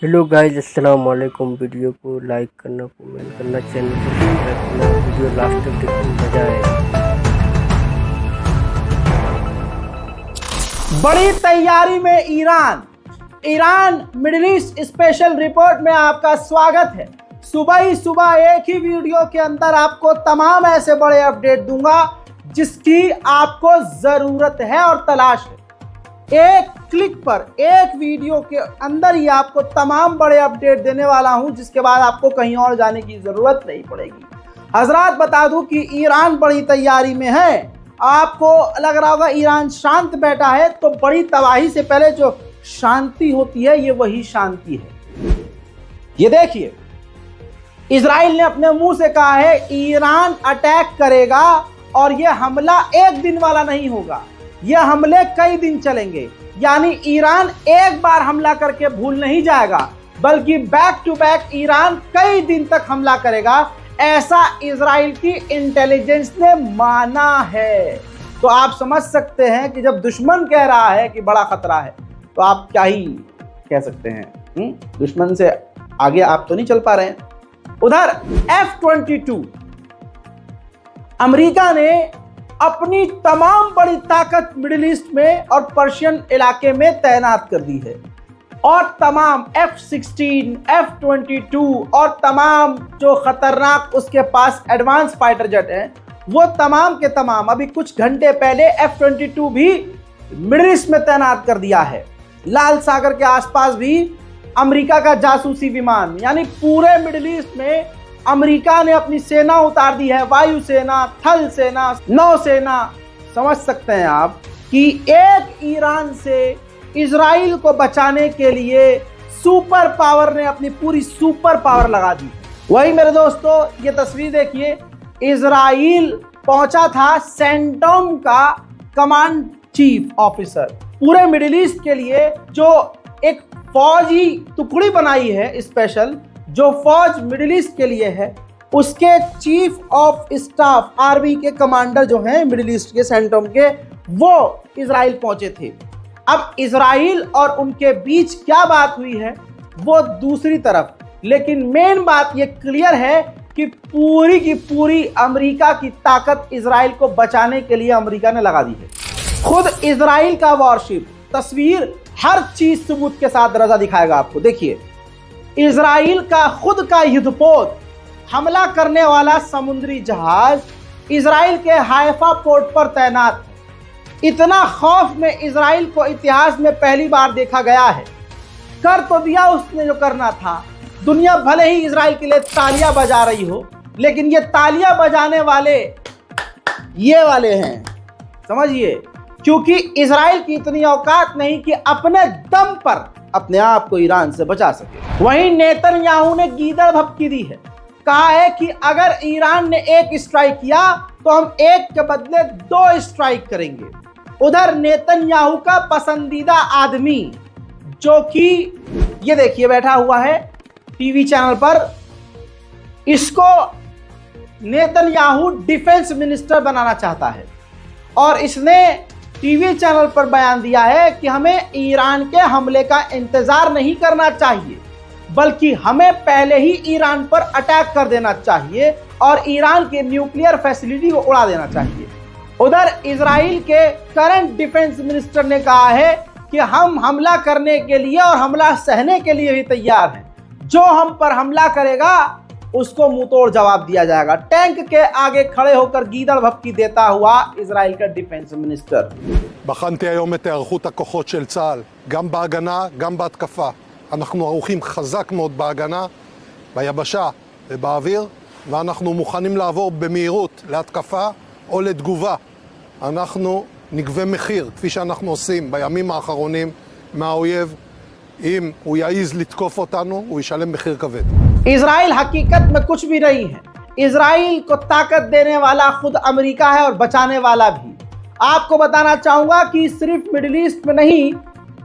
Hello guys, अस्सलाम वालेकुम। Video को लाइक करना, कमेंट करना, चैनल को सब्सक्राइब करना। वीडियो लास्ट तक देखने में मजा आएगा। बड़ी तैयारी में Iran middle east special report में आपका स्वागत है। सुबह ही सुबह एक ही वीडियो के अंदर आपको तमाम ऐसे बड़े अपडेट दूंगा जिसकी आपको जरूरत है और तलाश है। एक क्लिक पर एक वीडियो के अंदर ही आपको तमाम बड़े अपडेट देने वाला हूं, जिसके बाद आपको कहीं और जाने की जरूरत नहीं पड़ेगी। हजरात, बता दूं कि ईरान बड़ी तैयारी में है। आपको लग रहा होगा ईरान शांत बैठा है, तो बड़ी तबाही से पहले जो शांति होती है ये वही शांति है। ये देखिए, इजराइल ने अपने मुंह से कहा है ईरान अटैक करेगा और ये हमला एक दिन वाला नहीं होगा, ये हमले कई दिन चलेंगे। यानी ईरान एक बार हमला करके भूल नहीं जाएगा, बल्कि बैक टू बैक ईरान कई दिन तक हमला करेगा, ऐसा इजराइल की इंटेलिजेंस ने माना है। तो आप समझ सकते हैं कि जब दुश्मन कह रहा है कि बड़ा खतरा है, तो आप क्या ही कह सकते हैं। दुश्मन से आगे आप तो नहीं चल पा रहे हैं। उधर F-22 अमेरिका ने अपनी तमाम बड़ी ताकत मिडिल ईस्ट में और पर्शियन इलाके में तैनात कर दी है, और तमाम F-16, F-22 और तमाम जो खतरनाक उसके पास एडवांस फाइटर जेट हैं, वो तमाम के तमाम अभी कुछ घंटे पहले F-22 भी मिडिल ईस्ट में तैनात कर दिया है। लाल सागर के आसपास भी अमेरिका का जासूसी विमान, यानी पूरे मिडिल ईस्ट में अमेरिका ने अपनी सेना उतार दी है। वायुसेना, थल सेना, नौसेना। समझ सकते हैं आप कि एक ईरान से इजराइल को बचाने के लिए सुपर पावर ने अपनी पूरी सुपर पावर लगा दी। वही मेरे दोस्तों, ये तस्वीर देखिए, इजराइल पहुंचा था सेंटोम का कमांड चीफ ऑफिसर। पूरे मिडिल ईस्ट के लिए जो एक फौजी टुकड़ी बनाई है स्पेशल, जो फौज मिडिल ईस्ट के लिए है, उसके चीफ ऑफ स्टाफ आर्मी के कमांडर जो हैं मिडिल ईस्ट के सेंटोम के, वो इजराइल पहुंचे थे। अब इजराइल और उनके बीच क्या बात हुई है वो दूसरी तरफ, लेकिन मेन बात ये क्लियर है कि पूरी की पूरी अमेरिका की ताकत इजराइल को बचाने के लिए अमेरिका ने लगा दी है। खुद इजराइल का वॉरशिप, तस्वीर, हर चीज सबूत के साथ रजा दिखाएगा आपको। देखिए, इजराइल का खुद का युद्धपोत, हमला करने वाला समुद्री जहाज इजराइल के हाइफा पोर्ट पर तैनात है। इतना खौफ में इजराइल को इतिहास में पहली बार देखा गया है। कर तो दिया उसने जो करना था। दुनिया भले ही इजराइल के लिए तालियां बजा रही हो, लेकिन ये तालियां बजाने वाले ये वाले हैं, समझिए, क्योंकि इजराइल की इतनी औकात नहीं कि अपने दम पर अपने आप को ईरान से बचा सके। वहीं नेतन्याहू ने गीदड़ भभकी दी है, कहा है कि अगर ईरान ने एक स्ट्राइक किया तो हम एक के बदले 2 स्ट्राइक करेंगे। उधर नेतन्याहू का पसंदीदा आदमी, जो कि ये देखिए बैठा हुआ है टीवी चैनल पर, इसको नेतन्याहू डिफेंस मिनिस्टर बनाना चाहता है, और इसने टीवी चैनल पर बयान दिया है कि हमें ईरान के हमले का इंतजार नहीं करना चाहिए, बल्कि हमें पहले ही ईरान पर अटैक कर देना चाहिए और ईरान के न्यूक्लियर फैसिलिटी को उड़ा देना चाहिए। उधर इजराइल के करंट डिफेंस मिनिस्टर ने कहा है कि हम हमला करने के लिए और हमला सहने के लिए भी तैयार हैं। जो हम पर हमला करेगा उसको मुंहतोड़ जवाब दिया जाएगा। टैंक के आगे खड़े होकर गीदड़ भभकी देता हुआ इजराइल का डिफेंस मिनिस्टर। בחנתי היום את היערכות הכוחות של צה"ל, גם בהגנה, גם בהתקפה. אנחנו ערוכים חזק מאוד בהגנה, ביבשה ובאוויר, ואנחנו מוכנים לעבור במהירות להתקפה או לתגובה. אנחנו נגבה מחיר, כפי שאנחנו עושים בימים האחרונים מהאויב. אם הוא יעיז לתקוף אותנו, הוא ישלם מחיר כבד. इजराइल हकीकत में कुछ भी नहीं है। इजराइल को ताकत देने वाला खुद अमेरिका है और बचाने वाला भी। आपको बताना चाहूंगा कि सिर्फ मिडिल ईस्ट में नहीं,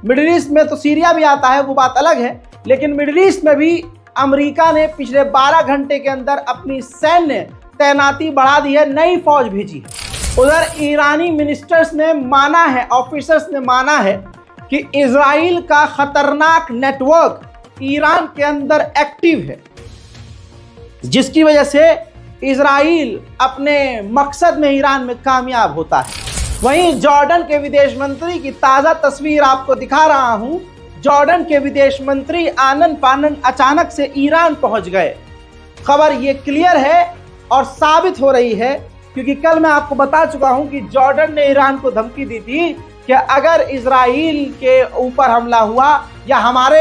मिडिल ईस्ट में तो सीरिया भी आता है, वो बात अलग है, लेकिन मिडिल ईस्ट में भी अमेरिका ने पिछले 12 घंटे के अंदर अपनी सैन्य तैनाती बढ़ा दी है, नई फौज भेजी है। उधर ईरानी मिनिस्टर्स ने माना है, ऑफिसर्स ने माना है कि इजराइल का खतरनाक नेटवर्क ईरान के अंदर एक्टिव है, जिसकी वजह से इजराइल अपने मकसद में ईरान में कामयाब होता है। वहीं जॉर्डन के विदेश मंत्री की ताज़ा तस्वीर आपको दिखा रहा हूं। जॉर्डन के विदेश मंत्री आनन फानन अचानक से ईरान पहुंच गए। खबर ये क्लियर है और साबित हो रही है, क्योंकि कल मैं आपको बता चुका हूं कि जॉर्डन ने ईरान को धमकी दी थी कि अगर इजराइल के ऊपर हमला हुआ या हमारे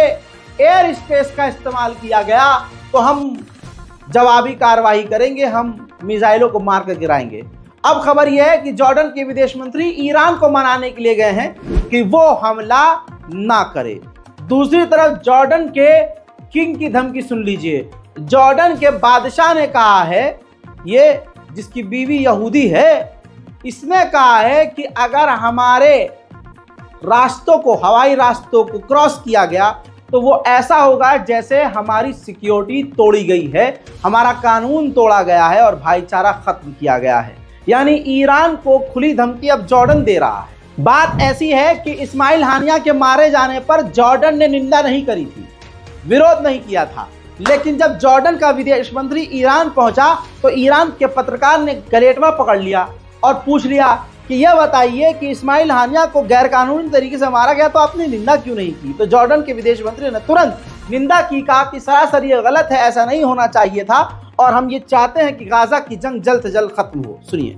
एयर स्पेस का इस्तेमाल किया गया तो हम जवाबी कार्रवाई करेंगे, हम मिसाइलों को मार कर गिराएंगे। अब खबर यह है कि जॉर्डन के विदेश मंत्री ईरान को मनाने के लिए गए हैं कि वो हमला ना करे। दूसरी तरफ जॉर्डन के किंग की धमकी सुन लीजिए। जॉर्डन के बादशाह ने कहा है, ये जिसकी बीवी यहूदी है, इसने कहा है कि अगर हमारे रास्तों को, हवाई रास्तों को क्रॉस किया गया तो वो ऐसा होगा जैसे हमारी सिक्योरिटी तोड़ी गई है, हमारा कानून तोड़ा गया है और भाईचारा खत्म किया गया है। यानी ईरान को खुली धमकी अब जॉर्डन दे रहा है। बात ऐसी है कि इस्माइल हानिया के मारे जाने पर जॉर्डन ने निंदा नहीं करी थी, विरोध नहीं किया था, लेकिन जब जॉर्डन का विदेश मंत्री ईरान पहुंचा तो ईरान के पत्रकार ने गलेटवा पकड़ लिया और पूछ लिया कि यह बताइए कि इस्माइल हानिया को गैरकानूनी तरीके से मारा गया तो आपने निंदा क्यों नहीं की। तो जॉर्डन के विदेश मंत्री ने तुरंत निंदा की, कहा कि सरासर ये गलत है, ऐसा नहीं होना चाहिए था और हम ये चाहते हैं कि गाजा की जंग जल्द से जल्द खत्म हो। सुनिए।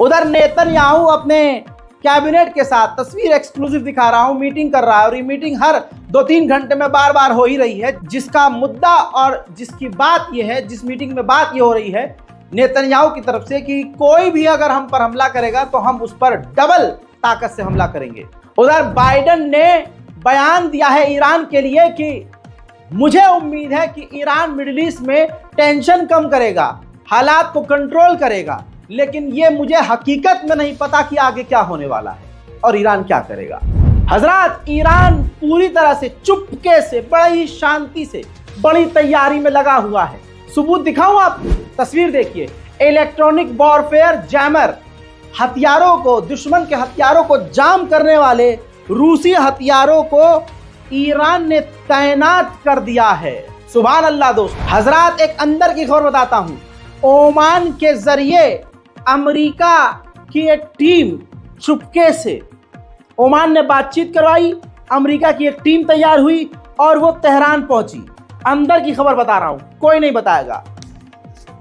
उधर नेतन्याहू अपने कैबिनेट के साथ, तस्वीर एक्सक्लूसिव दिखा रहा हूं, मीटिंग कर रहा है और ये मीटिंग हर 2-3 घंटे में बार बार हो ही रही है। जिसका मुद्दा और जिसकी बात ये है, जिस मीटिंग में बात ये हो रही है नेतन्याहू की तरफ से कि कोई भी अगर हम पर हमला करेगा तो हम उस पर डबल ताकत से हमला करेंगे। उधर बाइडेन ने बयान दिया है ईरान के लिए कि मुझे उम्मीद है कि ईरान मिडिल ईस्ट में टेंशन कम करेगा, हालात को कंट्रोल करेगा, लेकिन ये मुझे हकीकत में नहीं पता कि आगे क्या होने वाला है और ईरान क्या करेगा। हजरात, ईरान पूरी तरह से चुपके से, बड़ी शांति से, बड़ी तैयारी में लगा हुआ है। सबूत दिखाऊं आप? तस्वीर देखिए। इलेक्ट्रॉनिक वॉरफेयर जैमर, हथियारों को, दुश्मन के हथियारों को जाम करने वाले रूसी हथियारों को ईरान ने तैनात कर दिया है। सुभान अल्लाह। दोस्त हजरात, एक अंदर की खबर बताता हूं। ओमान के जरिए अमेरिका की एक टीम चुपके से, ओमान ने बातचीत करवाई, अमेरिका की एक टीम तैयार हुई और वो तेहरान पहुंची। अंदर की खबर बता रहा हूं, कोई नहीं बताएगा।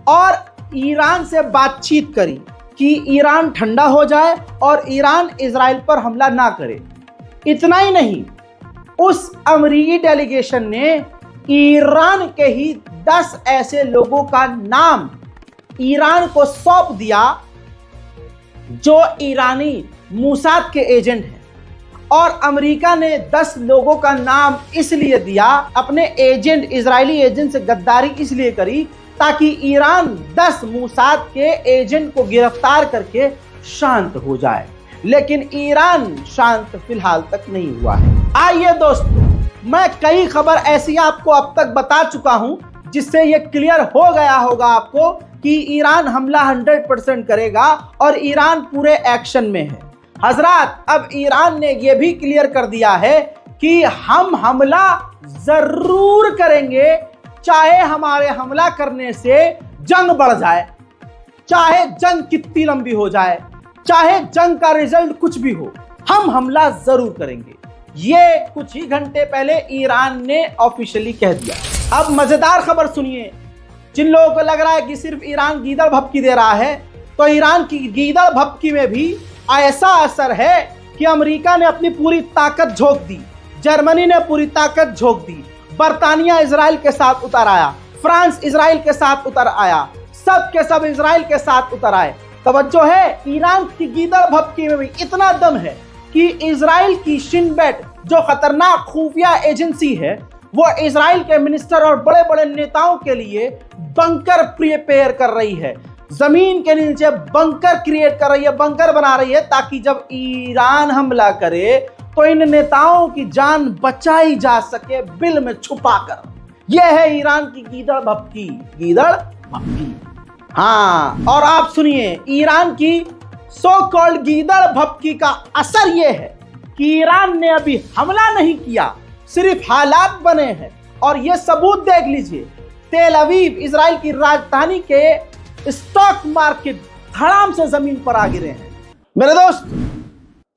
और ईरान से बातचीत करी कि ईरान ठंडा हो जाए और ईरान इजराइल पर हमला ना करे। इतना ही नहीं, उस अमेरिकी डेलीगेशन ने ईरान के ही 10 ऐसे लोगों का नाम ईरान को सौंप दिया जो ईरानी मूसाद के एजेंट हैं। और अमेरिका ने 10 लोगों का नाम इसलिए दिया, अपने एजेंट, इजरायली एजेंट से गद्दारी इसलिए करी ताकि ईरान 10 मूसाद के एजेंट को गिरफ्तार करके शांत हो जाए। लेकिन ईरान शांत फिलहाल तक नहीं हुआ है। आइए दोस्तों, मैं कई खबर ऐसी आपको अब तक बता चुका हूं जिससे यह क्लियर हो गया होगा आपको कि ईरान हमला 100% करेगा और ईरान पूरे एक्शन में है। हजरात, अब ईरान ने यह भी क्लियर कर दिया है कि हम हमला जरूर करेंगे, चाहे हमारे हमला करने से जंग बढ़ जाए, चाहे जंग कितनी लंबी हो जाए, चाहे जंग का रिजल्ट कुछ भी हो, हम हमला जरूर करेंगे। ये कुछ ही घंटे पहले ईरान ने ऑफिशियली कह दिया। अब मजेदार खबर सुनिए। जिन लोगों को लग रहा है कि सिर्फ ईरान गीदड़ भभकी दे रहा है, तो ईरान की गीदड़ भभकी में भी ऐसा असर है कि अमेरिका ने अपनी पूरी ताकत झोंक दी, जर्मनी ने पूरी ताकत झोंक दी, बर्तानिया इजराइल के साथ उतर आया, फ्रांस इजराइल के साथ उतर आया, सब के सब इजराइल के साथ उतर आए। तवज्जो है, ईरान की गीदड़ भभकी में भी इतना दम है कि इजराइल की शिन बेट जो खतरनाक खुफिया एजेंसी है, वो इजराइल के मिनिस्टर और बड़े बड़े नेताओं के लिए बंकर प्रिपेयर कर रही है, जमीन के नीचे बंकर क्रिएट कर रही है, बंकर बना रही है, ताकि जब ईरान हमला करे तो इन नेताओं की जान बचाई जा सके बिल में छुपा कर। यह है ईरान की गीदड़ भपकी। हाँ, और आप सुनिए, ईरान की सो कॉल्ड गीदड़ भपकी का असर यह है कि ईरान ने अभी हमला नहीं किया, सिर्फ हालात बने हैं। और यह सबूत देख लीजिए, तेल अवीव इजराइल की राजधानी के स्टॉक मार्केट धड़ाम से जमीन पर आ गिरे हैं। मेरे दोस्त,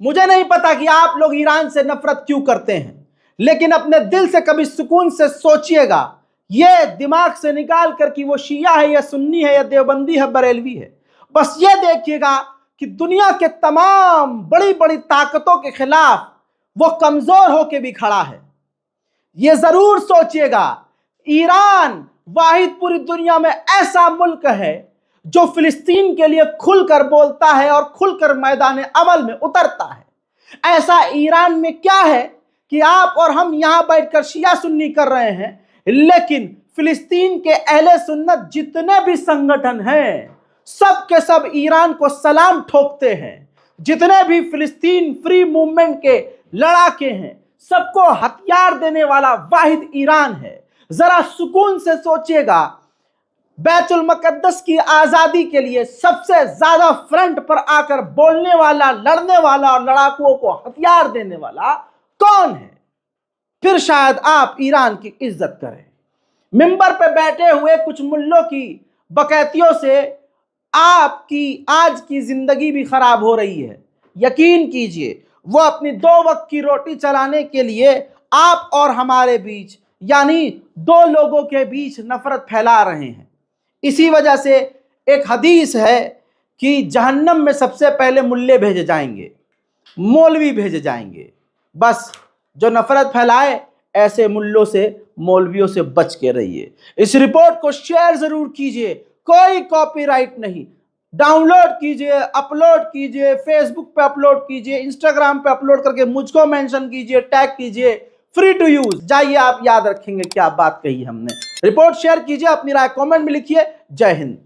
मुझे नहीं पता कि आप लोग ईरान से नफरत क्यों करते हैं, लेकिन अपने दिल से कभी सुकून से सोचिएगा, ये दिमाग से निकाल कर कि वो शिया है या सुन्नी है या देवबंदी है बरेलवी है। बस ये देखिएगा कि दुनिया के तमाम बड़ी बड़ी ताकतों के खिलाफ वो कमजोर होकर भी खड़ा है। ये जरूर सोचिएगा, ईरान वाहिद पूरी दुनिया में ऐसा मुल्क है जो फिलिस्तीन के लिए खुलकर बोलता है और खुलकर मैदान अमल में उतरता है। ऐसा ईरान में क्या है कि आप और हम यहां बैठकर शिया सुन्नी कर रहे हैं, लेकिन फिलिस्तीन के अहले सुन्नत जितने भी संगठन हैं सब के सब ईरान को सलाम ठोकते हैं। जितने भी फिलिस्तीन फ्री मूवमेंट के लड़ाके हैं सबको हथियार देने वाला वाहिद ईरान है। जरा सुकून से सोचिएगा, बैतुल मुकद्दस की आजादी के लिए सबसे ज्यादा फ्रंट पर आकर बोलने वाला, लड़ने वाला और लड़ाकुओं को हथियार देने वाला कौन है? फिर शायद आप ईरान की इज्जत करें। मिंबर पे बैठे हुए कुछ मुल्लों की बकैतियों से आपकी आज की जिंदगी भी खराब हो रही है। यकीन कीजिए, वो अपनी 2 वक्त की रोटी चलाने के लिए आप और हमारे बीच, यानी 2 लोगों के बीच नफरत फैला रहे हैं। इसी वजह से एक हदीस है कि जहन्नम में सबसे पहले मुल्ले भेजे जाएंगे, मौलवी भेजे जाएंगे। बस जो नफरत फैलाए ऐसे मुल्लों से, मौलवियों से बच के रहिए। इस रिपोर्ट को शेयर जरूर कीजिए, कोई कॉपीराइट नहीं। डाउनलोड कीजिए, अपलोड कीजिए, फेसबुक पे अपलोड कीजिए, इंस्टाग्राम पे अपलोड करके मुझको मेंशन कीजिए, टैग कीजिए, फ्री टू यूज। जाइए, आप याद रखेंगे क्या बात कही हमने। रिपोर्ट शेयर कीजिए, अपनी राय कमेंट में लिखिए। जय हिंद।